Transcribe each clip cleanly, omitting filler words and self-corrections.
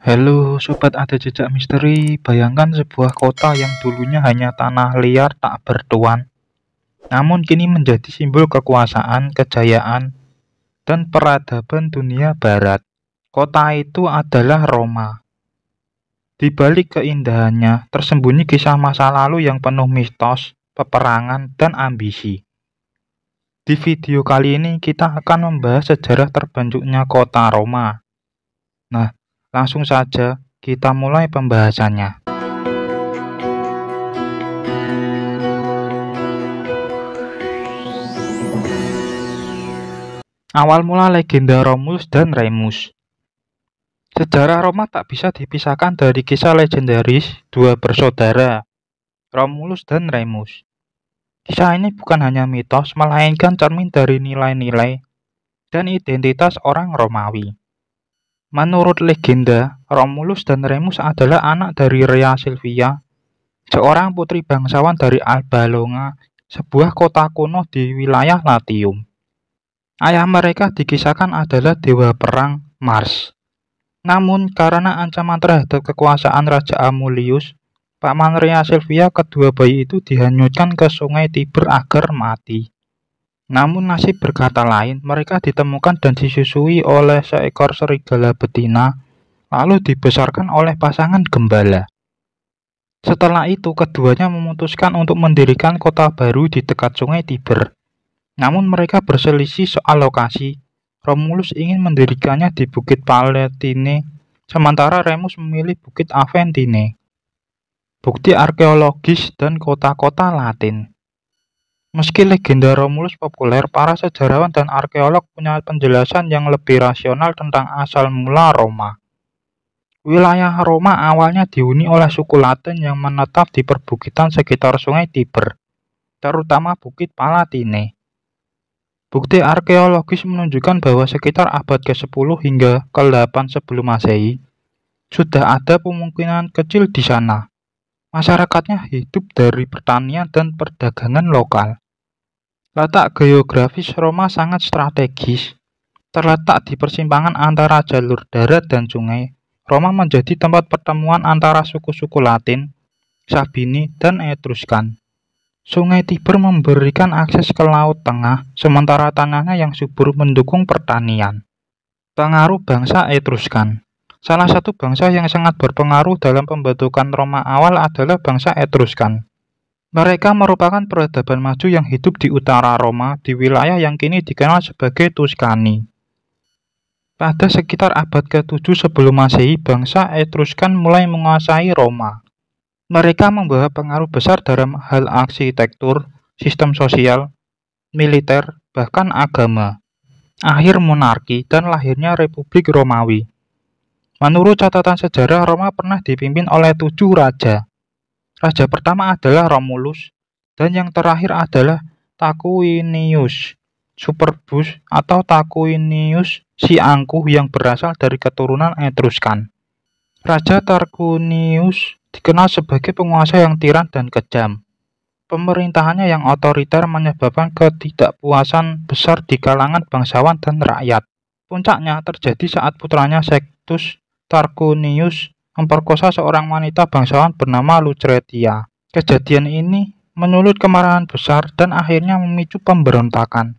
Halo Sobat Ada Jejak Misteri, bayangkan sebuah kota yang dulunya hanya tanah liar tak bertuan, namun kini menjadi simbol kekuasaan, kejayaan, dan peradaban dunia barat. Kota itu adalah Roma. Di balik keindahannya, tersembunyi kisah masa lalu yang penuh mistos, peperangan, dan ambisi. Di video kali ini kita akan membahas sejarah terbentuknya kota Roma. Nah, langsung saja kita mulai pembahasannya. Awal mula legenda Romulus dan Remus. Sejarah Roma tak bisa dipisahkan dari kisah legendaris dua bersaudara, Romulus dan Remus. Kisah ini bukan hanya mitos, melainkan cermin dari nilai-nilai dan identitas orang Romawi. Menurut legenda, Romulus dan Remus adalah anak dari Rhea Silvia, seorang putri bangsawan dari Alba Longa, sebuah kota kuno di wilayah Latium. Ayah mereka dikisahkan adalah dewa perang Mars. Namun, karena ancaman terhadap kekuasaan Raja Amulius, paman Rhea Silvia, kedua bayi itu dihanyutkan ke sungai Tiber agar mati. Namun nasib berkata lain, mereka ditemukan dan disusui oleh seekor serigala betina, lalu dibesarkan oleh pasangan gembala. Setelah itu, keduanya memutuskan untuk mendirikan kota baru di dekat sungai Tiber. Namun mereka berselisih soal lokasi. Romulus ingin mendirikannya di Bukit Palatine, sementara Remus memilih Bukit Aventine. Bukti arkeologis dan kota-kota Latin. Meski legenda Romulus populer, para sejarawan dan arkeolog punya penjelasan yang lebih rasional tentang asal mula Roma. Wilayah Roma awalnya dihuni oleh suku Latin yang menetap di perbukitan sekitar sungai Tiber, terutama Bukit Palatine. Bukti arkeologis menunjukkan bahwa sekitar abad ke-10 hingga ke-8 sebelum Masehi, sudah ada pemukiman kecil di sana. Masyarakatnya hidup dari pertanian dan perdagangan lokal. Letak geografis Roma sangat strategis. Terletak di persimpangan antara jalur darat dan sungai, Roma menjadi tempat pertemuan antara suku-suku Latin, Sabini, dan Etruskan. Sungai Tiber memberikan akses ke Laut Tengah, sementara tanahnya yang subur mendukung pertanian. Pengaruh bangsa Etruskan. Salah satu bangsa yang sangat berpengaruh dalam pembentukan Roma awal adalah bangsa Etruskan. Mereka merupakan peradaban maju yang hidup di utara Roma, di wilayah yang kini dikenal sebagai Tuscany. Pada sekitar abad ke-7 sebelum Masehi, bangsa Etruskan mulai menguasai Roma. Mereka membawa pengaruh besar dalam hal arsitektur, sistem sosial, militer, bahkan agama. Akhir monarki dan lahirnya Republik Romawi. Menurut catatan sejarah, Roma pernah dipimpin oleh 7 raja. Raja pertama adalah Romulus, dan yang terakhir adalah Tarquinius Superbus atau Tarquinius si Angkuh yang berasal dari keturunan Etruskan. Raja Tarquinius dikenal sebagai penguasa yang tiran dan kejam. Pemerintahannya yang otoriter menyebabkan ketidakpuasan besar di kalangan bangsawan dan rakyat. Puncaknya terjadi saat putranya Sextus Tarquinius memperkosa seorang wanita bangsawan bernama Lucretia. Kejadian ini menyulut kemarahan besar dan akhirnya memicu pemberontakan.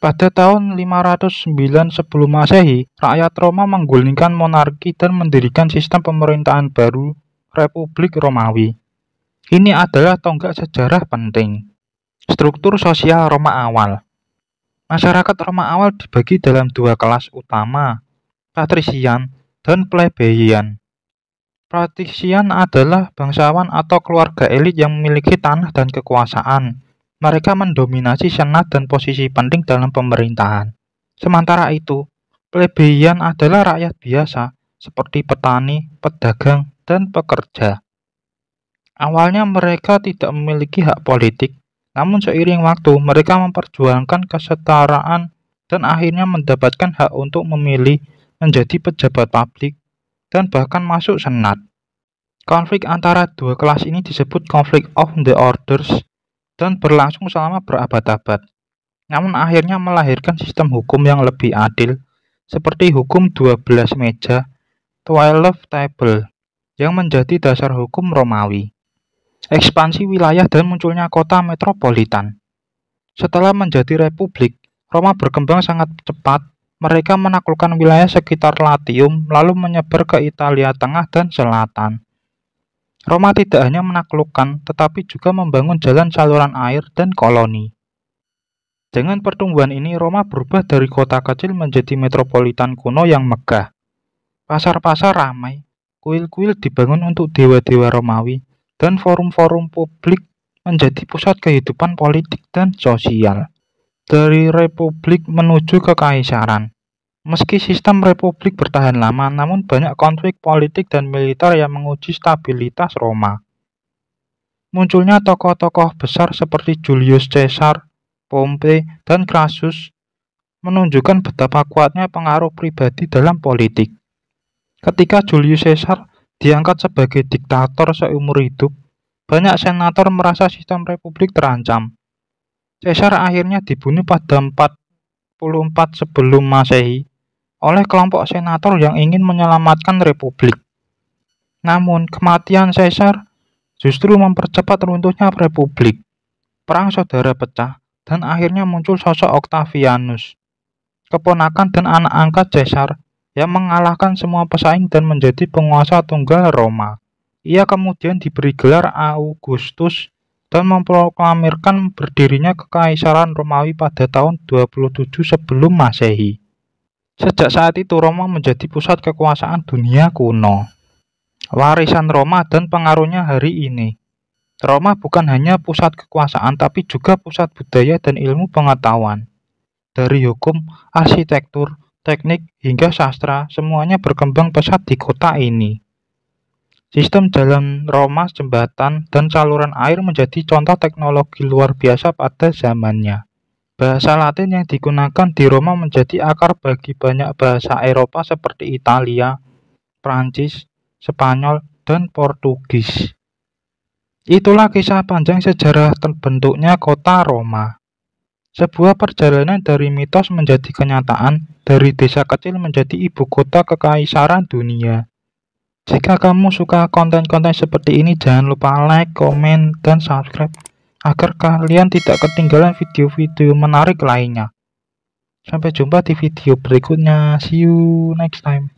Pada tahun 509 sebelum Masehi, rakyat Roma menggulingkan monarki dan mendirikan sistem pemerintahan baru, Republik Romawi. Ini adalah tonggak sejarah penting. Struktur sosial Roma awal. Masyarakat Roma awal dibagi dalam 2 kelas utama, patrisian dan plebeian. Patrisian adalah bangsawan atau keluarga elit yang memiliki tanah dan kekuasaan. Mereka mendominasi senat dan posisi penting dalam pemerintahan. Sementara itu, plebeian adalah rakyat biasa, seperti petani, pedagang, dan pekerja. Awalnya mereka tidak memiliki hak politik, namun seiring waktu mereka memperjuangkan kesetaraan dan akhirnya mendapatkan hak untuk memilih, menjadi pejabat publik, dan bahkan masuk senat. Konflik antara 2 kelas ini disebut Conflict of the Orders dan berlangsung selama berabad-abad. Namun akhirnya melahirkan sistem hukum yang lebih adil, seperti hukum 12 meja Twelve Table yang menjadi dasar hukum Romawi. Ekspansi wilayah dan munculnya kota metropolitan. Setelah menjadi republik, Roma berkembang sangat cepat. Mereka menaklukkan wilayah sekitar Latium, lalu menyebar ke Italia Tengah dan Selatan. Roma tidak hanya menaklukkan, tetapi juga membangun jalan saluran air dan koloni. Dengan pertumbuhan ini, Roma berubah dari kota kecil menjadi metropolitan kuno yang megah. Pasar-pasar ramai, kuil-kuil dibangun untuk dewa-dewa Romawi, dan forum-forum publik menjadi pusat kehidupan politik dan sosial. Dari republik menuju kekaisaran. Meski sistem republik bertahan lama, namun banyak konflik politik dan militer yang menguji stabilitas Roma. Munculnya tokoh-tokoh besar seperti Julius Caesar, Pompei, dan Crassus menunjukkan betapa kuatnya pengaruh pribadi dalam politik. Ketika Julius Caesar diangkat sebagai diktator seumur hidup, banyak senator merasa sistem republik terancam. Caesar akhirnya dibunuh pada 44 sebelum Masehi oleh kelompok senator yang ingin menyelamatkan republik. Namun, kematian Caesar justru mempercepat runtuhnya republik. Perang saudara pecah, dan akhirnya muncul sosok Octavianus, keponakan dan anak angkat Caesar, yang mengalahkan semua pesaing dan menjadi penguasa tunggal Roma. Ia kemudian diberi gelar Augustus dan memproklamirkan berdirinya Kekaisaran Romawi pada tahun 27 sebelum Masehi. Sejak saat itu Roma menjadi pusat kekuasaan dunia kuno. Warisan Roma dan pengaruhnya hari ini. Roma bukan hanya pusat kekuasaan tapi juga pusat budaya dan ilmu pengetahuan. Dari hukum, arsitektur, teknik, hingga sastra, semuanya berkembang pesat di kota ini. Sistem jalan Roma, jembatan, dan saluran air menjadi contoh teknologi luar biasa pada zamannya. Bahasa Latin yang digunakan di Roma menjadi akar bagi banyak bahasa Eropa seperti Italia, Prancis, Spanyol, dan Portugis. Itulah kisah panjang sejarah terbentuknya kota Roma. Sebuah perjalanan dari mitos menjadi kenyataan, dari desa kecil menjadi ibu kota kekaisaran dunia. Jika kamu suka konten-konten seperti ini, jangan lupa like, komen, dan subscribe agar kalian tidak ketinggalan video-video menarik lainnya. Sampai jumpa di video berikutnya. See you next time.